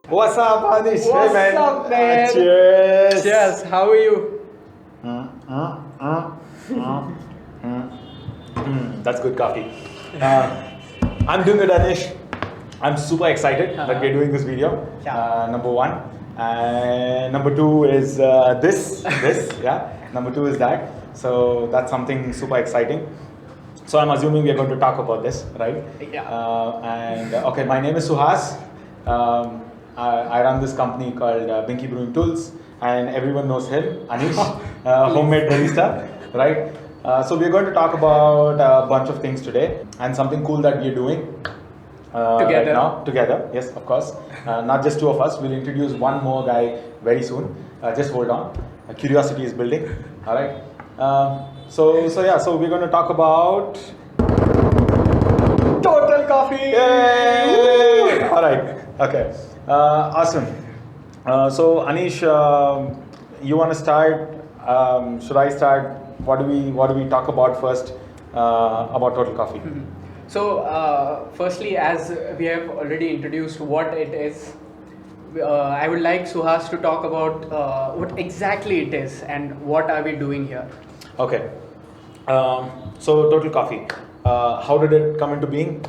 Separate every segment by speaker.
Speaker 1: What's up, Anish? Hey,
Speaker 2: What's
Speaker 1: man.
Speaker 2: up, man?
Speaker 1: Cheers.
Speaker 2: Cheers, how are you?
Speaker 1: That's good coffee. I'm doing good, Anish. I'm super excited that we're doing this video.
Speaker 2: Yeah.
Speaker 1: Number one. And number two is this, yeah. Number two is that. So that's something super exciting. So I'm assuming we are going to talk about this, right?
Speaker 2: Yeah.
Speaker 1: Okay, my name is Suhas. I run this company called Binky Brewing Tools, and everyone knows him, Anish, homemade barista, right? So we're going to talk about a bunch of things today, and something cool that we're doing right
Speaker 2: Together.
Speaker 1: now, together. Yes, of course. Not just two of us. We'll introduce one more guy very soon. Just hold on. Curiosity is building. All right. So we're going to talk about
Speaker 2: Total Coffee!
Speaker 1: Yay! All right. Okay. Awesome. So Anish, you want to start? Should I start? What do we talk about first about Total Coffee?
Speaker 2: So, firstly, as we have already introduced what it is, I would like Suhas to talk about what exactly it is and what are we doing here.
Speaker 1: Okay. So Total Coffee. How did it come into being?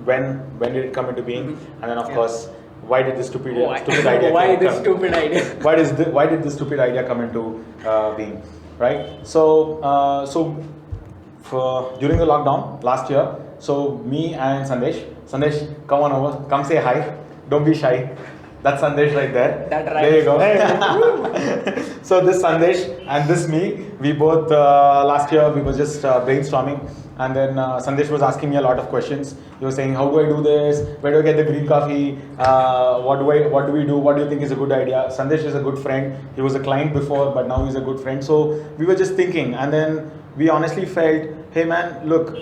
Speaker 1: When did it come into being? And then of
Speaker 2: Yeah.
Speaker 1: course, why did this stupid
Speaker 2: Why-
Speaker 1: idea?
Speaker 2: why
Speaker 1: come-
Speaker 2: this
Speaker 1: come-
Speaker 2: stupid idea?
Speaker 1: Why did this stupid idea come into being? Right. So during the lockdown last year, so me and Sandesh, come on over, come say hi. Don't be shy. That's Sandesh right there.
Speaker 2: That right.
Speaker 1: There you go. So this Sandesh and this me, we both last year we were just brainstorming, and then Sandesh was asking me a lot of questions. He was saying, "How do I do this? Where do I get the green coffee? What do we do? What do you think is a good idea?" Sandesh is a good friend. He was a client before, but now he's a good friend. So we were just thinking, and then we honestly felt, "Hey man, look,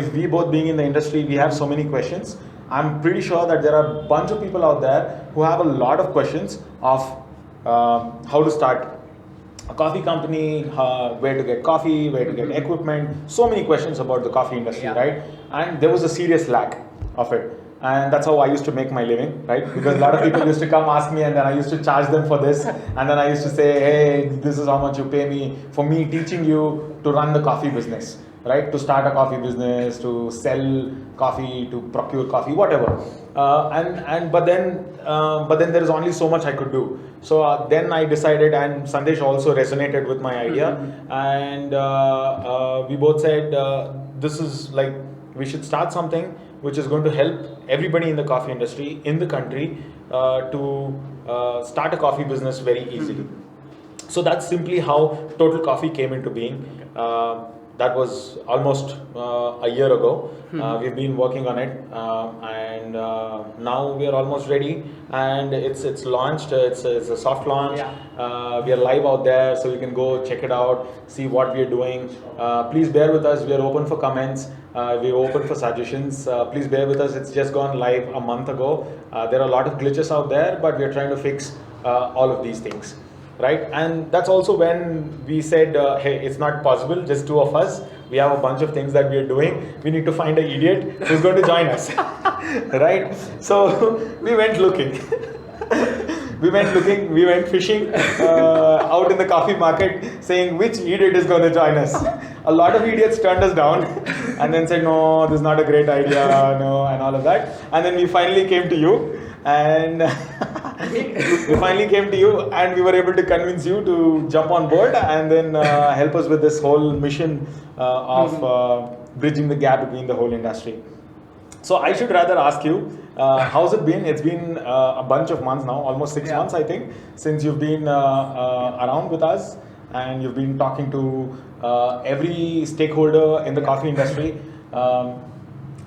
Speaker 1: if we both being in the industry, we have so many questions. I'm pretty sure that there are a bunch of people out there who have a lot of questions of how to start a coffee company, where to get coffee, where to get equipment, so many questions about the coffee industry,
Speaker 2: Yeah.
Speaker 1: right? And there was a serious lack of it. And that's how I used to make my living, right? Because a lot of people used to come ask me, and then I used to charge them for this. And then I used to say, hey, this is how much you pay me for me teaching you to run the coffee business, right? To start a coffee business, to sell coffee, to procure coffee, whatever. But then there is only so much I could do. So then I decided, and Sandesh also resonated with my idea, and we both said this is like we should start something which is going to help everybody in the coffee industry in the country to start a coffee business very easily. So that's simply how Total Coffee came into being. That was almost a year ago. We've been working on it, and now we are almost ready. And it's launched. It's a soft launch.
Speaker 2: Yeah.
Speaker 1: We are live out there, so you can go check it out, see what we are doing. Please bear with us. We are open for comments. We're open for suggestions. Please bear with us. It's just gone live a month ago. There are a lot of glitches out there, but we are trying to fix all of these things. Right, and that's also when we said, hey, it's not possible, just two of us. We have a bunch of things that we are doing. We need to find an idiot who's going to join us. Right, so we went looking. We went fishing out in the coffee market, saying which idiot is going to join us. A lot of idiots turned us down and then said, no, this is not a great idea, no, and all of that. And then we finally came to you, and we finally came to you, and we were able to convince you to jump on board and then help us with this whole mission of bridging the gap between the whole industry. So I should rather ask you, how's it been? It's been a bunch of months now, almost 6 months, I think, since you've been around with us, and you've been talking to every stakeholder in the coffee industry.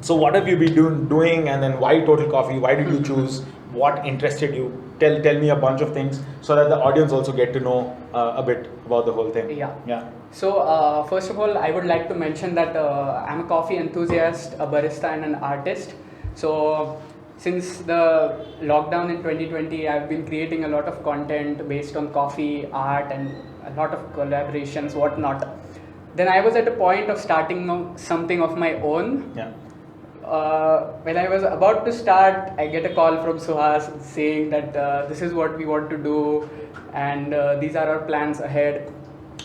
Speaker 1: So what have you been doing, and then why Total Coffee? Why did you choose? What interested you? Tell me a bunch of things so that the audience also get to know a bit about the whole thing.
Speaker 2: Yeah. So, first of all, I would like to mention that I'm a coffee enthusiast, a barista, and an artist. So, since the lockdown in 2020, I've been creating a lot of content based on coffee, art, and a lot of collaborations, whatnot. Then I was at a point of starting something of my own.
Speaker 1: Yeah.
Speaker 2: when I was about to start, I get a call from Suhas saying that this is what we want to do, and these are our plans ahead,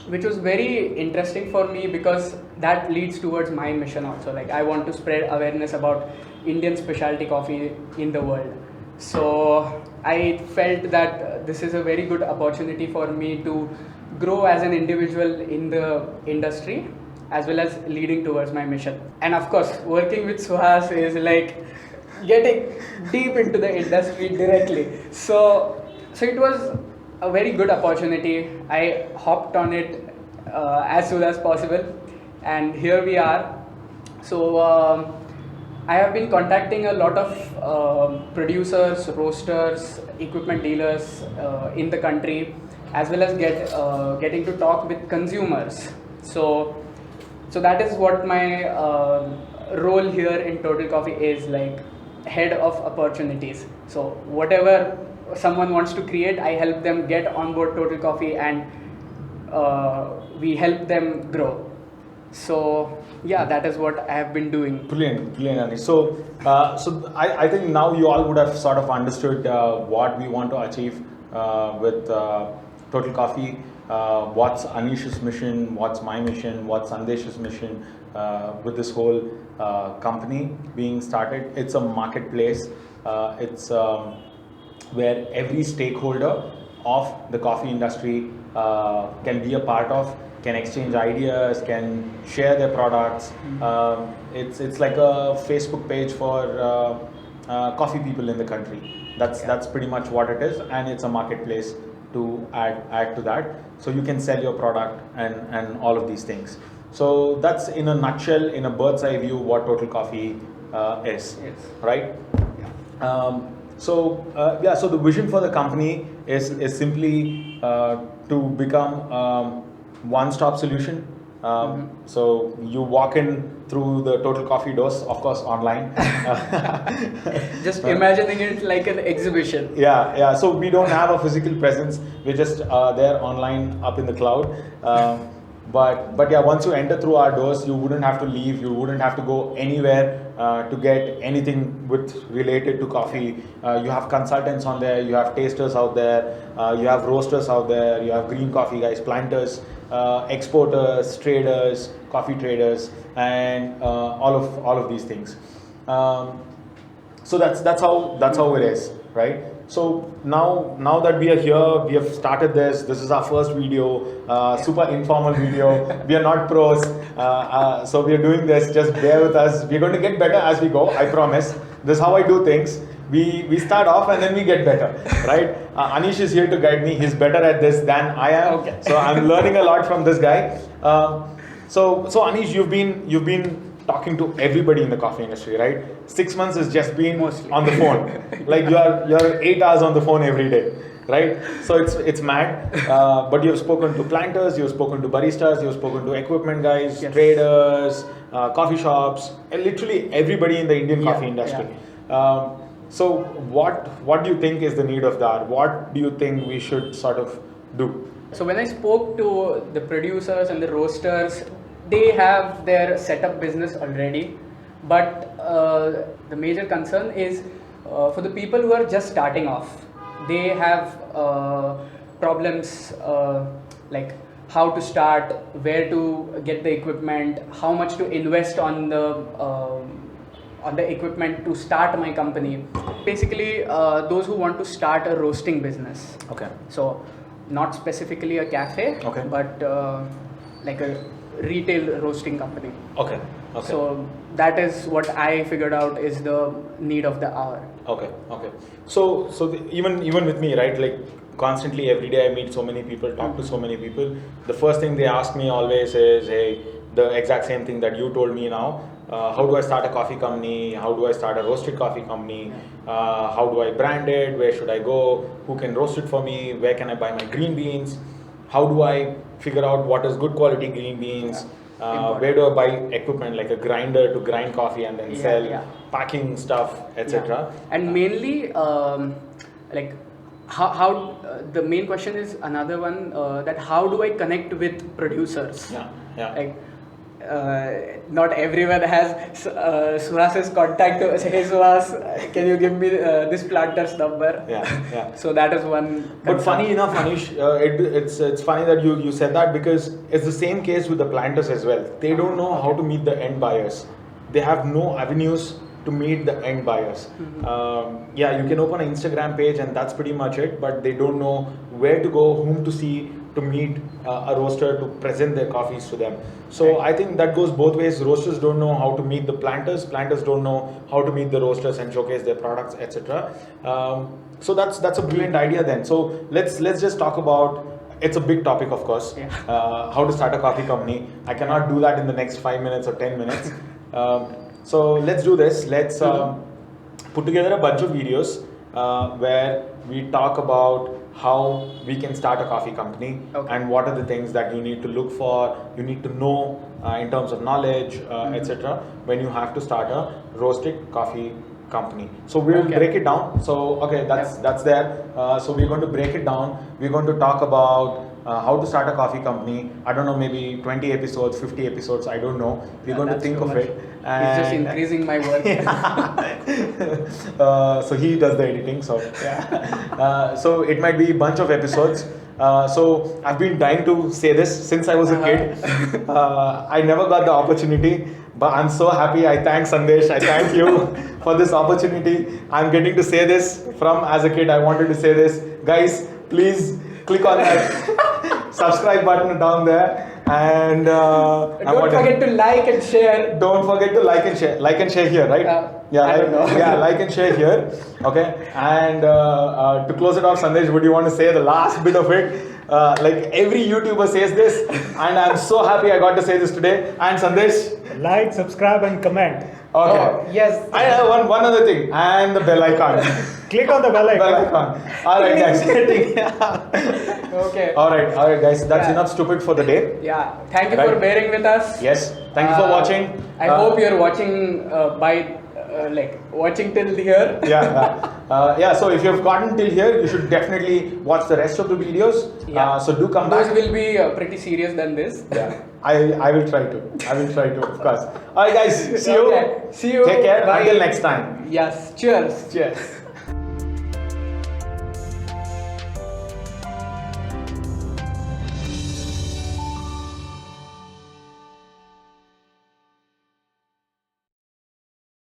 Speaker 2: which was very interesting for me because that leads towards my mission also. Like, I want to spread awareness about Indian specialty coffee in the world. So I felt that this is a very good opportunity for me to grow as an individual in the industry, as well as leading towards my mission. And of course, working with Suhas is like getting deep into the industry directly. So it was a very good opportunity. I hopped on it as soon as possible, and here we are. So I have been contacting a lot of producers, roasters, equipment dealers in the country, as well as getting to talk with consumers. So that is what my role here in Total Coffee is, like head of opportunities. So whatever someone wants to create, I help them get on board Total Coffee, and we help them grow. So yeah, that is what I have been doing.
Speaker 1: Brilliant, brilliant, Anish. So I think now you all would have sort of understood what we want to achieve with Total Coffee. What's Anish's mission, what's my mission, what's Sandesh's mission with this whole company being started. It's a marketplace. It's where every stakeholder of the coffee industry can be a part of, can exchange ideas, can share their products. It's like a Facebook page for coffee people in the country. That's pretty much what it is, and it's a marketplace to add to that. So you can sell your product and all of these things. So that's in a nutshell, in a bird's eye view, what Total Coffee is,
Speaker 2: Yes.
Speaker 1: right? So the vision for the company is simply to become one-stop solution. So you walk in through the Total Coffee doors, of course, online.
Speaker 2: Just imagining it like an exhibition.
Speaker 1: Yeah. So we don't have a physical presence. We're just there online, up in the cloud. But yeah, once you enter through our doors, you wouldn't have to leave. You wouldn't have to go anywhere to get anything related to coffee. You have consultants on there. You have tasters out there. You have roasters out there. You have green coffee guys, planters, exporters, traders, coffee traders, and all of these things. So that's how it is, right? So now that we are here, we have started this. This is our first video, super informal video. We are not pros, so we are doing this. Just bear with us. We're going to get better as we go. I promise. This is how I do things. We start off and then we get better, right? Anish is here to guide me. He's better at this than I am.
Speaker 2: Okay.
Speaker 1: So I'm learning a lot from this guy. So Anish, you've been talking to everybody in the coffee industry, right? 6 months has just been
Speaker 2: Mostly
Speaker 1: on the phone. Like you're 8 hours on the phone every day, right? So it's mad. But you've spoken to planters, you've spoken to baristas, you've spoken to equipment guys,
Speaker 2: Yes.
Speaker 1: traders, coffee shops, and literally everybody in the Indian coffee industry. So what do you think is the need of that? What do you think we should sort of do?
Speaker 2: So when I spoke to the producers and the roasters, they have their setup business already, but the major concern is for the people who are just starting off. They have problems like how to start, where to get the equipment, how much to invest on the equipment to start my company. Basically, those who want to start a roasting business.
Speaker 1: Okay.
Speaker 2: So not specifically a cafe,
Speaker 1: Okay.
Speaker 2: but like a retail roasting company.
Speaker 1: Okay.
Speaker 2: So that is what I figured out is the need of the hour.
Speaker 1: Okay. So even with me, right? Like constantly every day I meet so many people, talk to so many people. The first thing they ask me always is, hey, the exact same thing that you told me now. How do I start a coffee company? How do I start a roasted coffee company? How do I brand it? Where should I go? Who can roast it for me? Where can I buy my green beans? How do I figure out what is good quality green beans? Where do I buy equipment like a grinder to grind coffee and then sell, packing stuff, etc.
Speaker 2: And mainly like how the main question is another one, that how do I connect with producers?
Speaker 1: Yeah.
Speaker 2: Like not everyone has Suhas's contact to say, hey Suhas, can you give me this planter's number?
Speaker 1: Yeah.
Speaker 2: So that is one.
Speaker 1: But
Speaker 2: concern.
Speaker 1: funny enough, Anish, it's funny that you said that, because it's the same case with the planters as well. They don't know how to meet the end buyers. They have no avenues to meet the end buyers. Yeah, you can open an Instagram page and that's pretty much it, but they don't know where to go, whom to see to meet a roaster to present their coffees to them. So I think that goes both ways. Roasters don't know how to meet the planters. Planters don't know how to meet the roasters and showcase their products, etc. So that's a brilliant idea then. So let's just talk about. It's a big topic, of course.
Speaker 2: Yeah.
Speaker 1: How to start a coffee company. I cannot do that in the next 5 minutes or 10 minutes. So let's do this. Let's put together a bunch of videos where we talk about how we can start a coffee company and what are the things that you need to look for, you need to know in terms of knowledge, etc. when you have to start a roasted coffee company. So we'll break it down. So that's there. So we're going to break it down. We're going to talk about how to start a coffee company. I don't know, maybe 20 episodes, 50 episodes, I don't know. We're going to think of it.
Speaker 2: It's just increasing my work.
Speaker 1: So he does the editing. So so it might be a bunch of episodes. So I've been dying to say this since I was a kid. I never got the opportunity, but I'm so happy. I thank Sandesh. I thank you for this opportunity. I'm getting to say this from as a kid. I wanted to say this. Guys, please click on that subscribe button down there. And
Speaker 2: don't forget to like and share.
Speaker 1: Don't forget to like and share. Like and share here, right?
Speaker 2: I don't know.
Speaker 1: Yeah, like and share here. Okay. And to close it off, Sandesh, would you want to say the last bit of it? Like every YouTuber says this, and I'm so happy I got to say this today. And Sandesh,
Speaker 3: like, subscribe, and comment.
Speaker 1: Okay.
Speaker 2: Oh, yes.
Speaker 1: I have one other thing, and the bell icon.
Speaker 3: Click on the bell icon.
Speaker 1: Bell icon. All right, guys.
Speaker 2: Okay.
Speaker 1: All right, guys. That's enough stupid for the day.
Speaker 2: Yeah. Thank you for bearing with us.
Speaker 1: Yes. Thank you for watching.
Speaker 2: I hope you're watching watching till here.
Speaker 1: Yeah. So if you've gotten till here, you should definitely watch the rest of the videos.
Speaker 2: Yeah.
Speaker 1: So do come
Speaker 2: Those
Speaker 1: back.
Speaker 2: will be pretty serious than this.
Speaker 1: Yeah. I will try to. Of course. All right, guys. See you.
Speaker 2: Okay. See you.
Speaker 1: Take care.
Speaker 2: Bye.
Speaker 1: Until next time.
Speaker 2: Yes. Cheers.
Speaker 1: Cheers.